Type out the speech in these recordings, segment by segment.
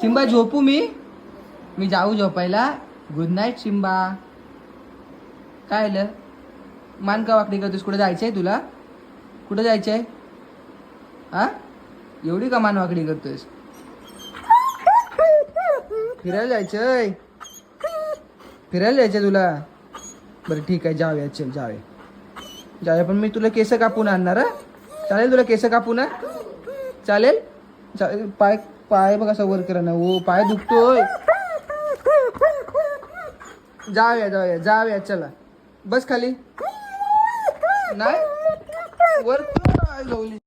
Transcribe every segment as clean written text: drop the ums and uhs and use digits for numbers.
Simba झोपू मी जाऊ झोपायला. Good night Simba. काय आलं मान का वाकडी करतोस? कुठे जायचंय तुला? कुठं जायचंय? हा एवढी का मान वाकडी करतोयस? फिरायला जायचंय? फिरायला जायचंय तुला? बरं ठीक आहे, जाऊया. चल जाऊया. पण मी तुला केस कापून आणणार. चालेल तुला केस कापून? चालेल. पाय पाय बघ असा वर करा ना. ओ पाय दुखतोय. जाऊया चला. बस खाली. नाही वर गवली.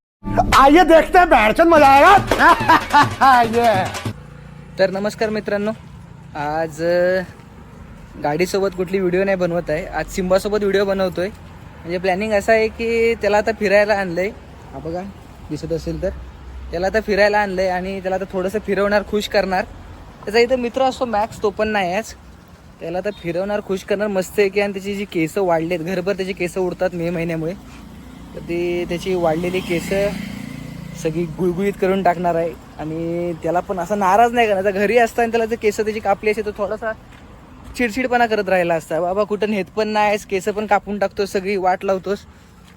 आइए देखते हैं बैठचंद मजा आएगा. तर नमस्कार मित्रांनो, आज गाडीसोबत कुठली व्हिडिओ नाही बनवत आहे. आज सिम्बासोबत व्हिडिओ बनवतोय. म्हणजे प्लॅनिंग असं आहे की त्याला आता फिरायला आणलंय. हा बघा दिसत असेल तर त्याला आता फिरायला आणलंय आणि त्याला आता थोडंसं फिरवणार, खुश करणार. त्याचा इथं मित्र असतो मॅक्स, तो पण नाही आज. त्याला आता फिरवणार, खुश करणार मस्त आहे की. आणि त्याची जी केस वाढलेत, घरभर त्याची केस उडतात मे महिन्यामुळे, तर ते त्याची वाढलेली केस सगळी गुळगुळीत करून टाकणार आहे. आणि त्याला पण असं नाराज नाही करणार. घरी असताना त्याला जर केस त्याची कापली असते तर थोडासा चिडचिडपणा करत राहिला असता. बाबा कुठं नेत पण नाहीस, केस पण कापून टाकतोस, सगळी वाट लावतोस.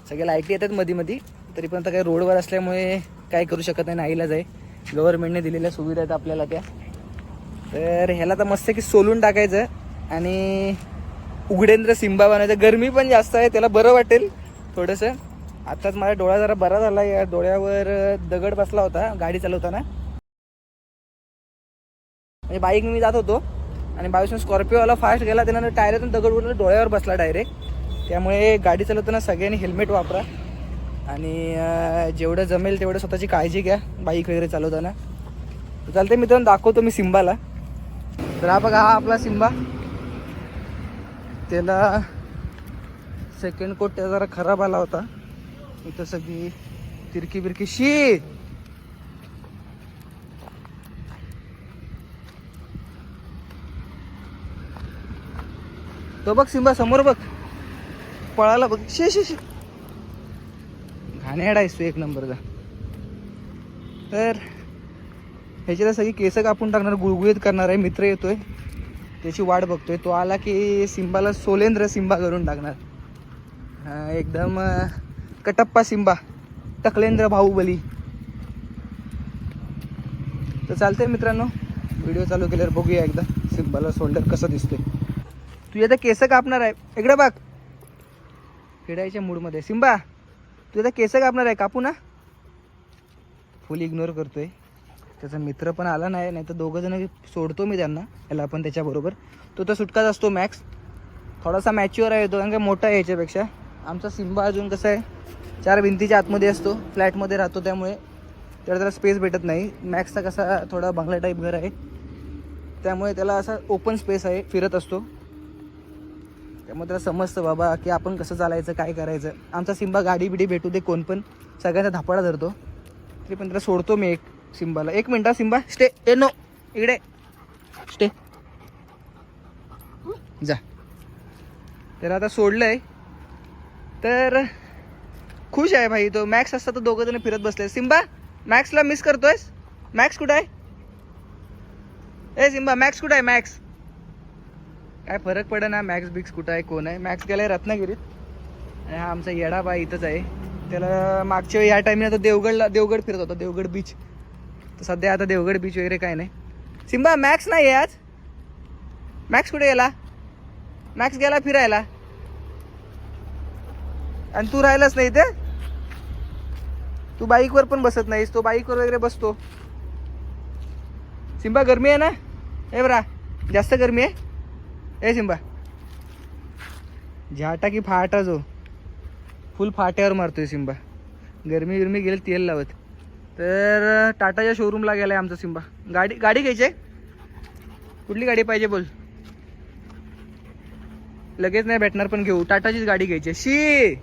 सगळ्या लाईटी येतात मध्ये तरी पण आता काही रोडवर असल्यामुळे काय करू शकत नाही, नाईलाज आहे. गव्हर्नमेंटने दिलेल्या सुविधा आहेत आपल्याला त्या. तर ह्याला तर मस्त की सोलून टाकायचं आणि उघडेंद्र सिम्बा बनायचं. गरमी पण जास्त आहे, त्याला बरं वाटेल थोडंसं. आत्ताच माझा डोळा जरा बरा झाला. या डोळ्यावर दगड बसला होता गाडी चालवताना. म्हणजे बाईक मी जात होतो आणि बाईकून स्कॉर्पिओवाला फास्ट गेला, त्यानं टायरातून दगड उडून डोळ्यावर बसला डायरेक्ट. त्यामुळे गाडी चालवताना सगळ्यांनी हेल्मेट वापरा आणि जेवढं जमेल तेवढं स्वतःची काळजी घ्या बाईक वगैरे चालवताना. चालते मित्रांनो, दाखवतो मी सिम्बाला. तर हा बघा, हा आपला सिम्बा. त्याला सेकंड कोट त्याचा जरा खराब आला होता. इथं सगळी तिरकी बिरकी शी. तो बघ सिम्बा, समोर बघ, पळाला बघ. शी घाणेरडा आहेस तू एक नंबरचा. तर ह्याच्याला सगळी केस कापून टाकणार, गुळगुळीत करणार आहे. मित्र येतोय, त्याची वाट बघतोय. तो आला की सिम्बाला सोलेंद्र सिम्बा करून टाकणार. एकदम कटप्पा सिम्बा, टकलेंद्र बाहुबली. तर चालतंय मित्रांनो, व्हिडिओ चालू केल्यावर बघूया एकदा सिम्बाला सोल्डर कसं दिसतोय. तू आता केस कापणार आहे, इकडे बघ. फिरायच्या मूडमध्ये सिम्बा, तू आता केस कापणार आहे, कापू ना. फुल इग्नोर करतोय. त्याचा मित्र पण आला नाही तर दोघं जण सोडतो मी त्यांना, याला पण त्याच्याबरोबर. तो तर सुटकाच असतो मॅक्स. थोडासा मॅच्युअर आहे तो, कारण का मोठा आहे याच्यापेक्षा. आमचा सिम्बा अजून कसं आहे, 4 भिंतीच्या आतमध्ये असतो, फ्लॅटमध्ये राहतो, त्यामुळे त्याला स्पेस भेटत नाही. मॅक्सचा कसा थोडा बंगला टाईप घर आहे, त्यामुळे त्याला असा ओपन स्पेस आहे, फिरत असतो. त्यामुळे त्याला समजतं बाबा की आपण कसं चालायचं, काय करायचं. आमचा सिम्बा गाडी बिडी भेटू दे कोण पण, सगळ्यांचा धापाडा धरतो. तरी पण त्याला सोडतो मी सिम्बाला. 1 मिनटा सिम्बा, स्टे. नो इकडे स्टे. जा. तर आता सोडलंय, तर खुश आहे भाई तो. मॅक्स असता तर दोघं जण फिरत बसले. सिम्बा, मॅक्सला मिस करतोयस? मॅक्स कुठं आहे? ए सिम्बा, मॅक्स कुठं आहे? मॅक्स काय फरक पडे ना, मॅक्स बिक्स कुठं आहे, कोण आहे. मॅक्स गेलाय रत्नागिरीत आणि हा आमचा येडा बाई इथंच आहे. त्याला मागच्या वेळी या टाईमला तर देवगड फिरत होता, देवगड बीच. तर सध्या आता देवगड बीच वगैरे काय नाही. सिम्बा, मॅक्स नाही आहे आज. मॅक्स कुठे गेला? मॅक्स गेला फिरायला आणि तू राहिलाच नाही ते. तू बाईकवर पण बसत नाहीस, तो बाईकवर वगैरे बसतो. सिम्बा, गरमी आहे ना? ए बरा, जास्त गरमी आहे. ए सिम्बा, झाटा की फाटा, जो फुल फाट्यावर मारतोय सिम्बा. गरमी गेली तेल लावत. तर टाटाच्या शोरूमला गेलाय आमचा सिम्बा. गाडी घ्यायची आहे. कुठली गाडी पाहिजे बोल, लगेच नाही भेटणार पण घेऊ. टाटाचीच गाडी घ्यायची. शी.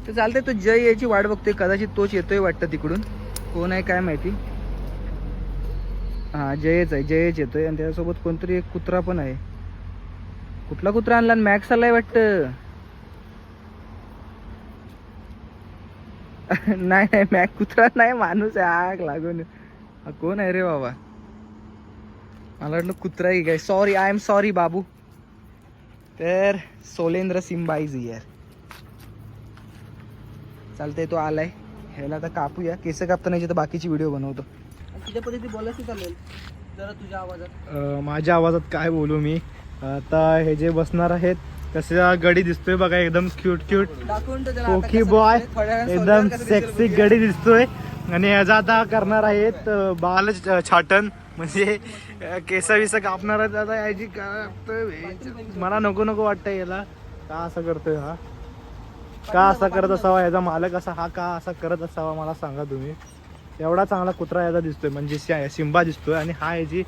तर चालतंय, तो जय याची वाट बघतोय, कदाचित तोच येतोय वाटतं तिकडून. कोण आहे काय माहिती. हां जयच येतोय आणि त्याच्यासोबत कोणतरी एक कुत्रा पण आहे. कुठला कुत्रा आणला? मॅक्स आलाय वाटतं. नाही मॅक कुत्रा नाही, माणूस आहे. आग लागून. हा कोण आहे रे बाबा? मला वाटलं कुत्रा आहे काय. सॉरी, आय एम सॉरी बाबू. तर सोलेंद्र सिम्बा इज हियर. चालतंय, तो आलाय. ह्याला आता कापूया. केस कापतानाची तर बाकीची व्हिडिओ बनवतो. तुझ्या पद्धती बोलायची चालेल जरा तुझ्या आवाजात. माझ्या आवाजात काय बोलू मी आता. हे जे बसणार आहेत कसा गडी दिसतोय बघा, एकदम क्यूट क्यूट दाखवून तर त्याला आता कोकी कसं बॉय, दिसतंय. थोड्या वेळानं एकदम सोलर कसं दिसेल सेक्सी बघूया. गडी दिसतोय. आणि ह्याचा आता करणार आहेत बाल छाटन, म्हणजे केस विस कापणार आहेत. आता याची काय मला नको नको वाटतंय याला. का असं करतोय हा? का असा करत असावा याचा मालक? असा हा का असा करत असावा मला सांगा तुम्ही. एवढा चांगला कुत्रा याचा दिसतोय, म्हणजे सिम्बा दिसतोय, आणि हा याची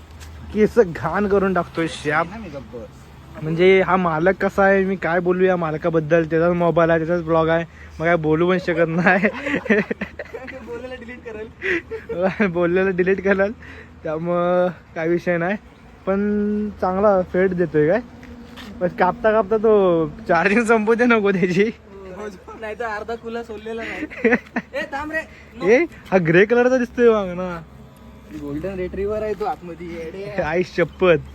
केस घाण करून टाकतोय श्याप. म्हणजे हा मालक कसा आहे मी काय बोलू या मालकाबद्दल. त्याचाच मोबाईल आहे, त्याचाच ब्लॉग आहे, मग काय बोलू पण शकत नाही. बोललेलं डिलीट कराल, त्यामुळं काय विषय नाही. पण चांगला फेट देतोय काय. पण कापता कापता तो चार्जिंग संपू दे नको त्याची. नाही तर अर्धा कुला सोडलेला नाही. ए थांब रे. ए हा ग्रे कलरचा दिसतोय मग ना. गोल्डन रिट्रीव्हर आहे तो आतमध्ये. येडे. आई शपथ.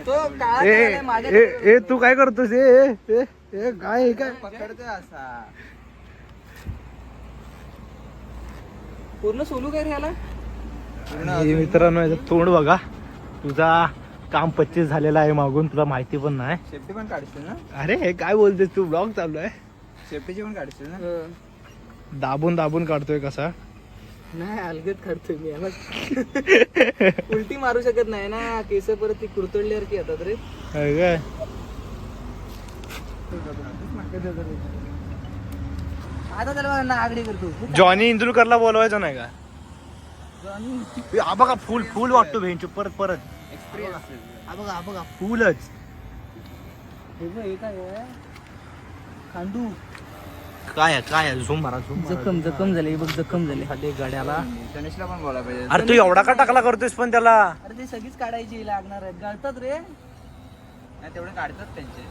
तो काळा ए केलेला आहे माझ्या. ए ए तू काय करतोस? ए ए ए काय हे काय? पकडतोय असा. पूर्ण सोलू काय रे याला? हे मित्रांनो याचं तोंड बघा. तुझा काम 25 झालेला आहे मागून, तुला माहिती पण नाही. शेपटी पण काढशील ना? अरे हे काय बोलतेस तू? ब्लॉग चालू आहे. शेपटीची पण काढशील ना? दाबून दाबून काढतोय कसा. नाही अलगद काढतोय मी याला. उलटी मारू शकत नाही ना, केस परत ती कुरतडल्यावर की येतात रे. काय काय आता त्याला ना आगडी करतो. जॉनी इंदुरकरला बोलवायचं नाही का? हा बघा फुल फुल वाटतो भेंचू. परत परत हा बघा हा बघा फुलच. हे काय आहे? खांडू. काय काय झूम मारा झूम जखम जखम झाली बघ, जखम झाली. खाली गाड्याला. गणेशला पण बोला पाहिजे. अरे तू एवढा का टाकला करतोयस पण त्याला? अरे ते सगळीच काढायची लागणार आहेत. गळतात रे. नाही तेवढे काढतात त्यांचे.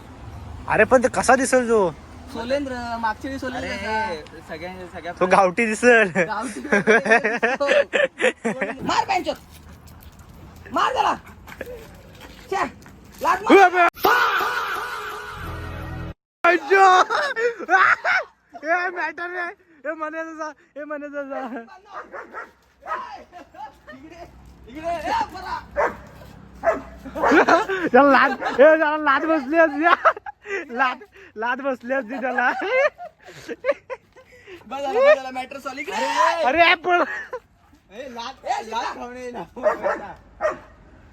अरे पण ते कसा दिसेल तो? सोलेंद्र मागच्या वेळी सोलेंद्र सगळ्या तो गावठी दिसेल. मार बँचोत. मार त्याला. छ्या, लाथ मार. मॅटर नाही हे म्हणायचं. हे म्हणायचं इकडे ए, परा. त्याला लाद त्याला लाद बसली असती. लाद बसली असती त्याला. बस झाला मॅटर सॉल्व. इकडे अरे पण ए, लाथ खावणे ना.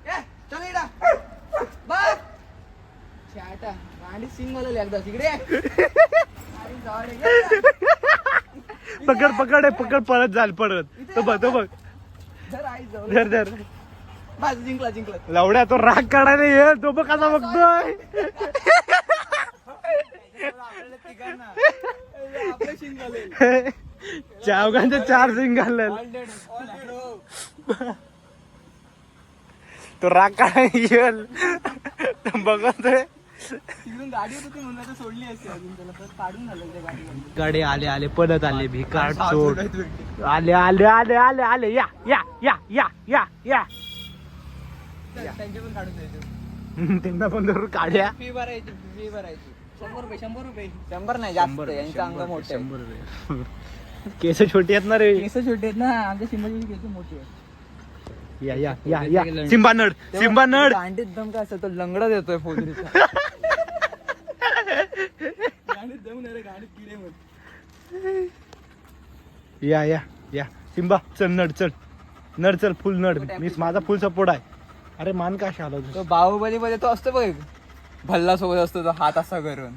ए, चल इकडे. बस. छाटा गांडी सिंग मला एकदा तिकडे. अरे जाड आहे. पकड पकड पकड परत झाल परत. तो बघ तो बघ. धर आई जाऊ. धर धर. बस जिंकला जिंकला. लवड्या तो राग काढायला ये. तो बघ कसा बघतोय. आपलं शिंग घालेल. चावगांचे 4 सिंग घालले. तो राग काढायला येईल. बघतोय. तिकडून गाडी होती म्हणून तर सोडली असते अजून त्याला. तर काढून झालं त्या गाडीवर. गाडी आले आले पडत आले भिकार चोट. आले आले आले आले आले. या या या या या या. त्यांचे पण काढून द्यायचे. त्यांना पण जरूर काढ्या. फी भरायची. 100 रुपये 100 रुपये. 100 नाही जास्त आहे. यांचं अंग मोठे. 100 रुपये. केस छोटी आहेत ना रे. केस छोटे आहेत ना. आमच्या सिंबाची केस मोठी आहे. या या या या. Simba नड Simba नड. गांडीत दम काय असेल तो लंगडा देतोय फोगरीचा. गांडीत दम नाही रे, गांडीत किडे मग. या या या. सिम्बा चल नड चल. नड चल फुल नड. मी माझा फुल सपोर्ट आहे. अरे मान का शाला तो बाहुबली मध्ये तो असतो बघ, भल्ला सोबत असतो तो हात असा करून.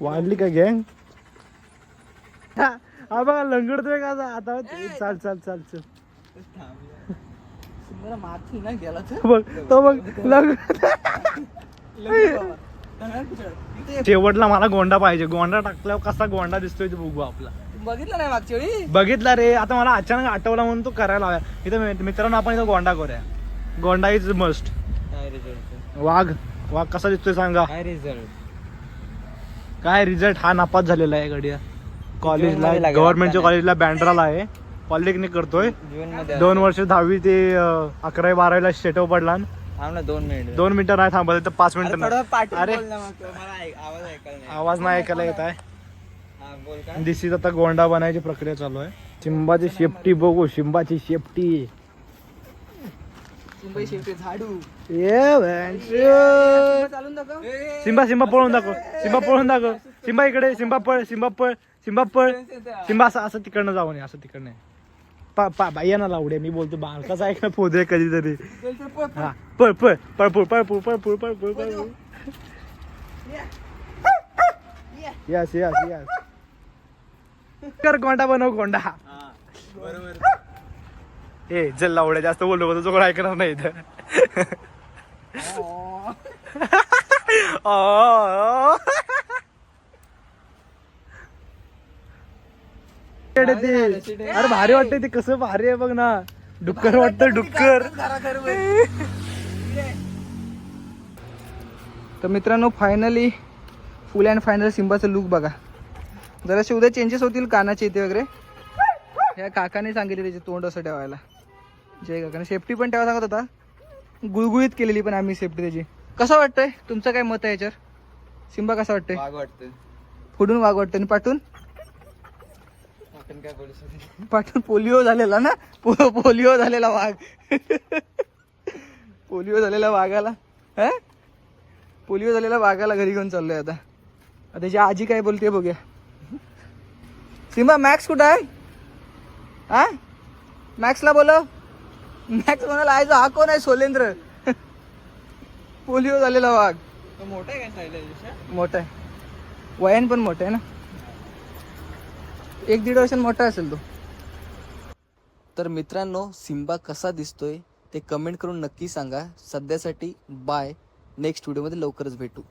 वाढली का गँग? हा बघा लंगडतोय का आता. चाल चाल चाल चल. मला मारतील ना गेला तर. बघ तो बघ लंगड. शेवटला मला गोंडा पाहिजे. गोंडा टाकल्यावर कसा गोंडा दिसतोय ते बघू आपला. बघितलं नाही मागच्या वेळी? बघितला रे. आता मला अचानक आठवला म्हणून तो करायला हवा. इथं मित्रांनो आपण इथं गोंडा करूया. गोंडा इज मस्ट. काय रिझल्ट? वाघ वाघ कसा दिसतोय सांगा. काय रिझल्ट? काय रिझल्ट हा नापास झालेला आहे गडिया कॉलेजला जूनमध्ये लागेल गव्हर्नमेंटच्या आता कॉलेजला बँड्राला आहे पॉलिटेक्निक करतोय जूनमध्ये 2 वर्ष 10वी ते 11वी 12वीला स्टेटव पडला थांब ना 2 मिनिट 2 मिनिटं नाही थांबत तर 5 मिनिटं नाही. अरे आवाज ऐकायला आवाज नाही ऐकायला येत आहे हा बोल का दिसीत आता गोंडा बनायची प्रक्रिया चालू आहे शिंबाची शेपटी बघू शिंबाची शेपटी मुंबई शेवटी झाडू चालून दाखव सिंबा सिंबा पळून दाखव सिंबा पळून दाखव सिंबा इकडे सिंबा पळ सिंबा पळ सिंबा पळ सिंबा असं असं तिकडनं जाऊ नये असं तिकडनं बाई ना लावडे मी बोलतो बालकाचा ऐक ना पोदे कधीतरी हा पळ पळ पळपूळ पळपूळ पळपूळ पळपूळ पळपूळ यस यस यस कर गोंडा बनव गोंडा ए जल लावड्या जास्त बोललो तुझं कोण ऐकणार नाही इथं अरे भारी वाटतंय ते कसं भारी आहे बघ ना डुक्कर वाटतं डुक्कर तर मित्रांनो फायनली फुल अँड फायनल सिम्बाचं लुक बघा जरासे उद्या चेंजेस होतील कानाचे इथे वगैरे ह्या काकाने सांगितले त्याचे तोंड असं ठेवायला जय काकाने सेफ्टी पण ठेवा सांगत होता गुळगुळीत केलेली पण आम्ही सेफ्टी त्याची कसं वाटतंय तुमचं काय मत आहे याच्यावर सिम्बा कसा वाटतंय वाघ वाटतं फुडून वाघ वाटतं आणि पाठून आपण काय बोलू शकतो पाठून पोलिओ झालेला ना पोलिओ झालेला वाघ पोलिओ झालेला वाघाला हा पोलिओ झालेला वाघाला घरी घेऊन चाललोय आता त्याची आजी काय बोलते बघूया सिम्बा मॅक्स कुठं आहे हा मॅक्सला बोलव मॅक्स म्हणाला आयचा हा कोण आहे सोलेंद्र पोलिओ झालेला वाघ तो मोठा आहे काय साईडला मोठा आहे वयान पण मोठा आहे ना 1-1.5 वर्षांनी मोठा असेल तो तर मित्रांनो सिम्बा कसा दिसतोय ते कमेंट करून नक्की सांगा सध्यासाठी बाय नेक्स्ट व्हिडिओमध्ये लवकरच भेटू